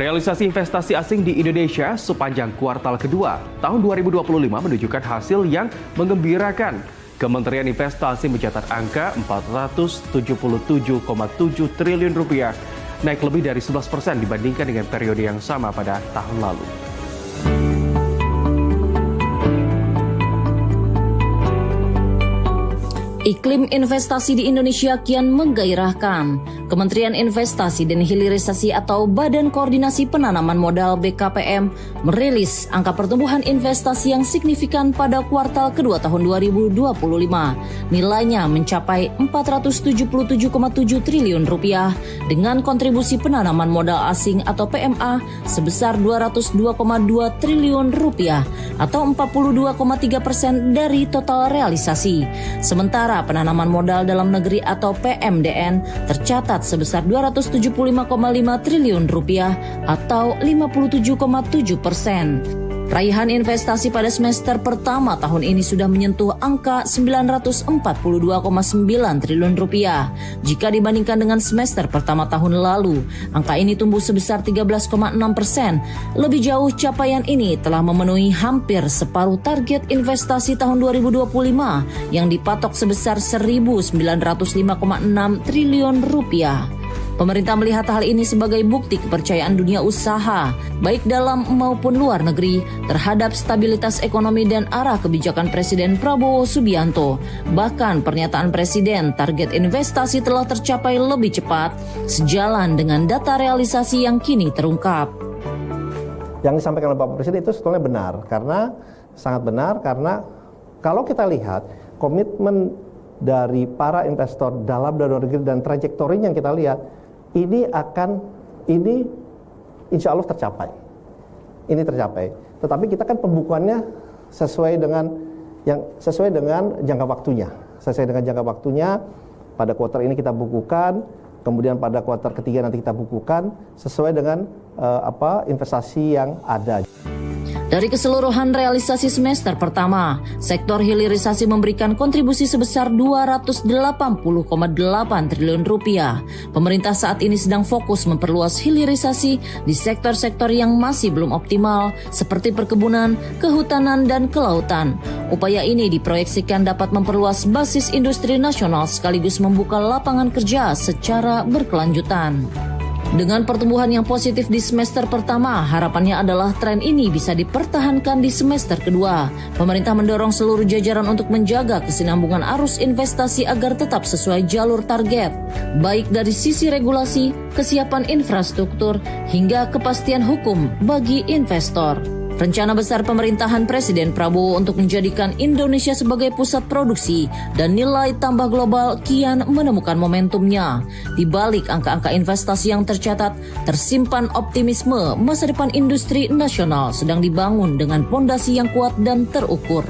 Realisasi investasi asing di Indonesia sepanjang kuartal kedua tahun 2025 menunjukkan hasil yang menggembirakan. Kementerian Investasi mencatat angka 477,7 triliun rupiah, naik lebih dari 11% dibandingkan dengan periode yang sama pada tahun lalu. Iklim investasi di Indonesia kian menggairahkan. Kementerian Investasi dan Hilirisasi atau Badan Koordinasi Penanaman Modal BKPM merilis angka pertumbuhan investasi yang signifikan pada kuartal kedua tahun 2025. Nilainya mencapai 477,7 triliun rupiah dengan kontribusi penanaman modal asing atau PMA sebesar 202,2 triliun rupiah atau 42,3% dari total realisasi. Sementara penanaman modal dalam negeri atau PMDN tercatat sebesar 275,5 triliun rupiah atau 57,7%. Raihan investasi pada semester pertama tahun ini sudah menyentuh angka 942,9 triliun rupiah. Jika dibandingkan dengan semester pertama tahun lalu, angka ini tumbuh sebesar 13,6%. Lebih jauh, capaian ini telah memenuhi hampir separuh target investasi tahun 2025 yang dipatok sebesar 1.905,6 triliun rupiah. Pemerintah melihat hal ini sebagai bukti kepercayaan dunia usaha, baik dalam maupun luar negeri, terhadap stabilitas ekonomi dan arah kebijakan Presiden Prabowo Subianto. Bahkan pernyataan Presiden, target investasi telah tercapai lebih cepat, sejalan dengan data realisasi yang kini terungkap. Yang disampaikan oleh Bapak Presiden itu sebetulnya benar, sangat benar, karena kalau kita lihat komitmen dari para investor dalam dan luar negeri dan trajektorinya yang kita lihat, ini insya Allah tercapai. Ini tercapai. Tetapi kita kan pembukuannya sesuai dengan jangka waktunya. Sesuai dengan jangka waktunya, pada kuartal ini kita bukukan, kemudian pada kuartal ketiga nanti kita bukukan sesuai dengan investasi yang ada. Dari keseluruhan realisasi semester pertama, sektor hilirisasi memberikan kontribusi sebesar 280,8 triliun rupiah. Pemerintah saat ini sedang fokus memperluas hilirisasi di sektor-sektor yang masih belum optimal, seperti perkebunan, kehutanan, dan kelautan. Upaya ini diproyeksikan dapat memperluas basis industri nasional sekaligus membuka lapangan kerja secara berkelanjutan. Dengan pertumbuhan yang positif di semester pertama, harapannya adalah tren ini bisa dipertahankan di semester kedua. Pemerintah mendorong seluruh jajaran untuk menjaga kesinambungan arus investasi agar tetap sesuai jalur target, baik dari sisi regulasi, kesiapan infrastruktur, hingga kepastian hukum bagi investor. Rencana besar pemerintahan Presiden Prabowo untuk menjadikan Indonesia sebagai pusat produksi dan nilai tambah global kian menemukan momentumnya. Di balik angka-angka investasi yang tercatat, tersimpan optimisme masa depan industri nasional sedang dibangun dengan fondasi yang kuat dan terukur.